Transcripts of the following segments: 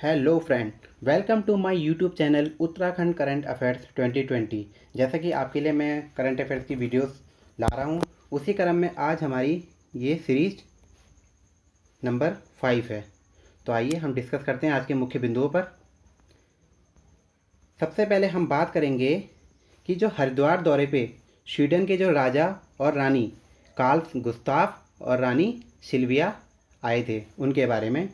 Hello friend, welcome to my YouTube channel Uttarakhand current affairs 2020। जैसा कि आपके लिए मैं करंट अफेयर्स की वीडियोस ला रहा हूँ, उसी क्रम में आज हमारी ये सीरीज नंबर 5 है। तो आइए हम डिस्कस करते हैं आज के मुख्य बिंदुओं पर। सबसे पहले हम बात करेंगे कि जो हरिद्वार दौरे पे स्वीडन के जो राजा और रानी कार्ल गुस्ताफ और रानी सिल्विया आए थे, उनके बारे में।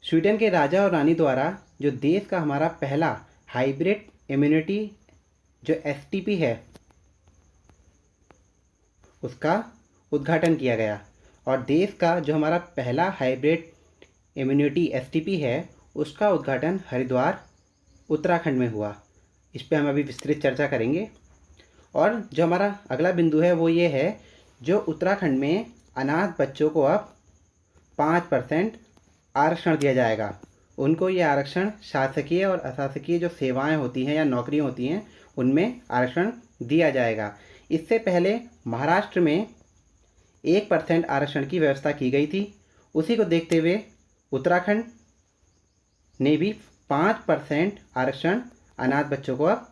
स्वीडन के राजा और रानी द्वारा जो देश का हमारा पहला हाइब्रिड इम्यूनिटी जो एसटीपी है, उसका उद्घाटन किया गया। और देश का जो हमारा पहला हाइब्रिड इम्यूनिटी एसटीपी है, उसका उद्घाटन हरिद्वार उत्तराखंड में हुआ। इस पर हम अभी विस्तृत चर्चा करेंगे। और जो हमारा अगला बिंदु है वो ये है, जो उत्तराखंड में अनाथ बच्चों को अब 5% आरक्षण दिया जाएगा। उनको ये आरक्षण शासकीय और अशासकीय जो सेवाएं होती हैं या नौकरियां होती हैं, उनमें आरक्षण दिया जाएगा। इससे पहले महाराष्ट्र में 1% आरक्षण की व्यवस्था की गई थी। उसी को देखते हुए उत्तराखंड ने भी 5% आरक्षण अनाथ बच्चों को अब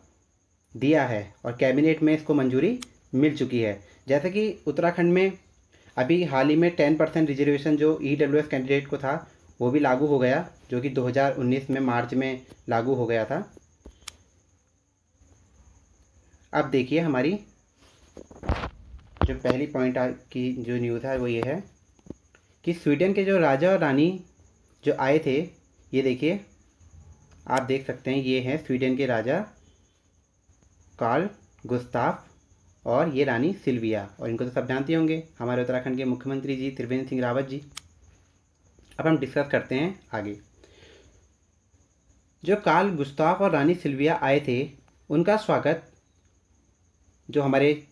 दिया है और कैबिनेट में इसको मंजूरी मिल चुकी है। जैसे कि उत्तराखंड में अभी हाल ही में 10% रिजर्वेशन जो ईडब्ल्यूएस कैंडिडेट को था, वो भी लागू हो गया, जो कि 2019 में मार्च में लागू हो गया था। अब देखिए, हमारी जो पहली पॉइंट की जो न्यूज़ है वो ये है कि स्वीडन के जो राजा और रानी जो आए थे, ये देखिए, आप देख सकते हैं, ये हैं स्वीडन के राजा कार्ल गुस्ताफ और ये रानी सिल्विया। और इनको तो सब जानते होंगे, हमारे उत्तराखंड के मुख्यमंत्री जी त्रिवेंद्र सिंह रावत जी। अब हम डिस्कस करते हैं आगे। जो कार्ल गुस्ताफ और रानी सिल्विया आए थे, उनका स्वागत जो हमारे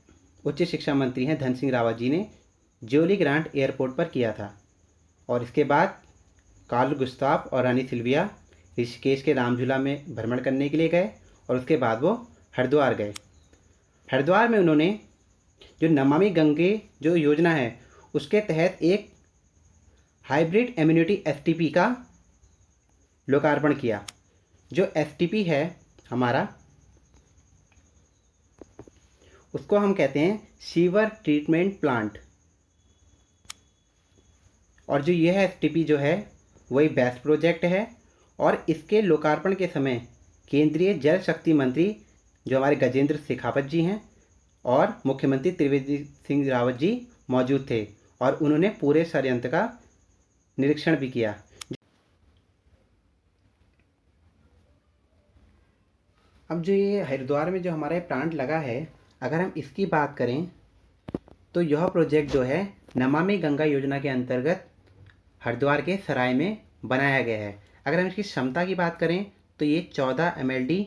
उच्च शिक्षा मंत्री हैं धन सिंह रावत जी ने जोली ग्रांट एयरपोर्ट पर किया था। और इसके बाद कार्ल गुस्ताफ और रानी सिल्विया ऋषिकेश के रामझूला में भ्रमण करने के लिए गए और उसके बाद वो हरिद्वार गए। हरिद्वार में उन्होंने जो नमामि गंगे जो योजना है, उसके तहत एक हाइब्रिड इम्यूनिटी एसटीपी का लोकार्पण किया। जो एसटीपी है हमारा, उसको हम कहते हैं सीवर ट्रीटमेंट प्लांट। और जो यह एसटीपी जो है वही बेस्ट प्रोजेक्ट है। और इसके लोकार्पण के समय केंद्रीय जल शक्ति मंत्री जो हमारे गजेंद्र शेखावत जी हैं और मुख्यमंत्री त्रिवेंद्र सिंह रावत जी मौजूद थे और उन्होंने पूरे षड्यंत्र का निरीक्षण भी किया। अब जो ये हरिद्वार में जो हमारा ये प्लांट लगा है, अगर हम इसकी बात करें तो यह प्रोजेक्ट जो है नमामि गंगा योजना के अंतर्गत हरिद्वार के सराय में बनाया गया है। अगर हम इसकी क्षमता की बात करें तो ये 14 MLD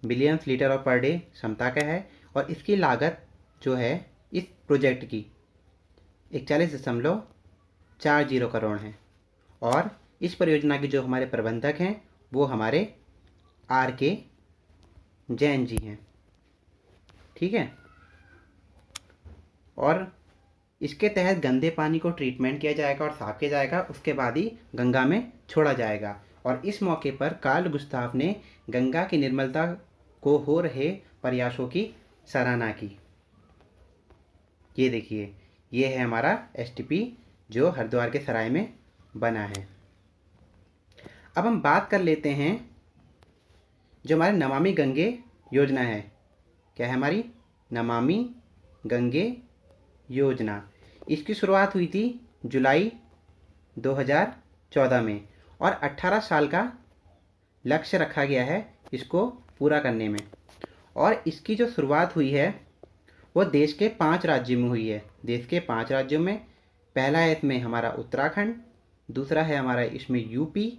बिलियंस लीटर और पर डे क्षमता का है। और इसकी लागत जो है इस प्रोजेक्ट की 41.40 करोड़ है। और इस परियोजना के जो हमारे प्रबंधक हैं वो हमारे RK जैन जी हैं। ठीक है। और इसके तहत गंदे पानी को ट्रीटमेंट किया जाएगा और साफ किया जाएगा, उसके बाद ही गंगा में छोड़ा जाएगा। और इस मौके पर कार्ल गुस्ताफ ने गंगा की निर्मलता को हो रहे प्रयासों की सराहना की। ये देखिए, ये है हमारा एसटीपी जो हरिद्वार के सराय में बना है। अब हम बात कर लेते हैं जो हमारे नमामि गंगे योजना है। क्या है हमारी नमामि गंगे योजना? इसकी शुरुआत हुई थी जुलाई 2014 में और 18 साल का लक्ष्य रखा गया है इसको पूरा करने में। और इसकी जो शुरुआत हुई है वो देश के 5 राज्यों में हुई है। देश के 5 राज्यों में पहला है इसमें हमारा उत्तराखंड, दूसरा है हमारा इसमें यूपी,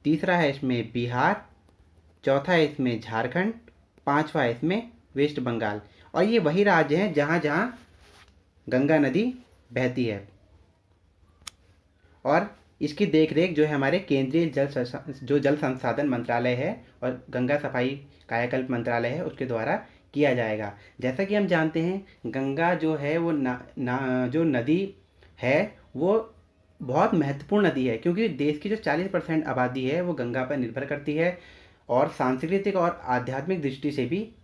तीसरा है इसमें बिहार, चौथा है इसमें झारखंड, पांचवा है इसमें वेस्ट बंगाल। और ये वही राज्य हैं जहाँ जहाँ गंगा नदी बहती है। और इसकी देखरेख जो है हमारे केंद्रीय जल संसाधन मंत्रालय है और गंगा सफाई कायाकल्प मंत्रालय है, उसके द्वारा किया जाएगा। जैसा कि हम जानते हैं, गंगा जो है वो जो नदी है वो बहुत महत्वपूर्ण नदी है, क्योंकि देश की जो 40% आबादी है वो गंगा पर निर्भर करती है, और सांस्कृतिक और आध्यात्मिक दृष्टि से भी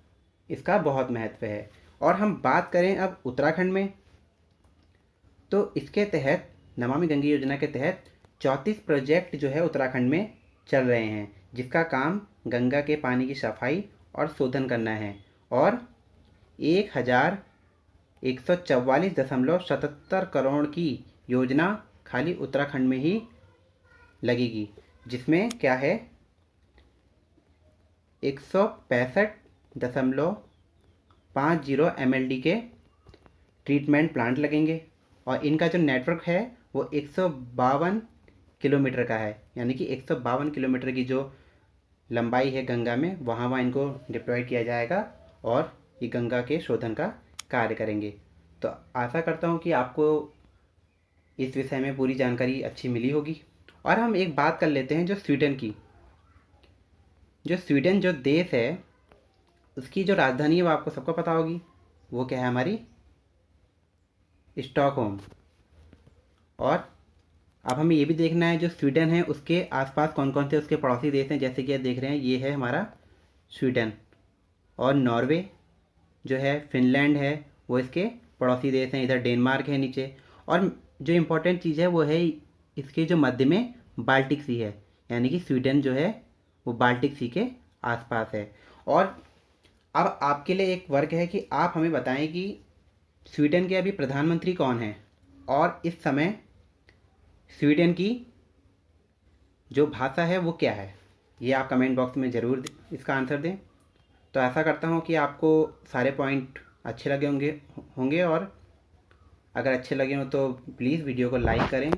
इसका बहुत महत्व है। और हम बात करें अब उत्तराखंड में, तो इसके तहत नमामि गंगे योजना के तहत 34 प्रोजेक्ट जो है उत्तराखंड में चल रहे हैं, जिसका काम गंगा के पानी की सफाई और शोधन करना है। और 1144.77 करोड़ की योजना खाली उत्तराखंड में ही लगेगी, जिसमें क्या है 165.50 MLD के ट्रीटमेंट प्लांट लगेंगे, और इनका जो नेटवर्क है वो 152 किलोमीटर का है, यानी कि 152 किलोमीटर की जो लंबाई है गंगा में, वहाँ इनको डिप्लॉय किया जाएगा और ये गंगा के शोधन का कार्य करेंगे। तो आशा करता हूँ कि आपको इस विषय में पूरी जानकारी अच्छी मिली होगी। और हम एक बात कर लेते हैं जो स्वीडन की। जो स्वीडन जो देश है, उसकी जो राजधानी है वो आपको सबको पता होगी, वो क्या है हमारी स्टॉकहोम। और अब हमें ये भी देखना है जो स्वीडन है उसके आसपास कौन कौन से उसके पड़ोसी देश हैं। जैसे कि आप देख रहे हैं, ये है हमारा स्वीडन, और नॉर्वे जो है, फिनलैंड है, वो इसके पड़ोसी देश हैं। इधर डेनमार्क है नीचे। और जो इम्पोर्टेंट चीज़ है वो है इसके जो मध्य में बाल्टिक सी है, यानी कि स्वीडन जो है वो बाल्टिक सी के आसपास है। और अब आपके लिए एक वर्क है कि आप हमें बताएं कि स्वीडन के अभी प्रधानमंत्री कौन हैं, और इस समय स्वीडन की जो भाषा है वो क्या है। ये आप कमेंट बॉक्स में ज़रूर इसका आंसर दें। तो ऐसा करता हूँ कि आपको सारे पॉइंट अच्छे लगे होंगे, और अगर अच्छे लगे हो तो प्लीज़ वीडियो को लाइक करें।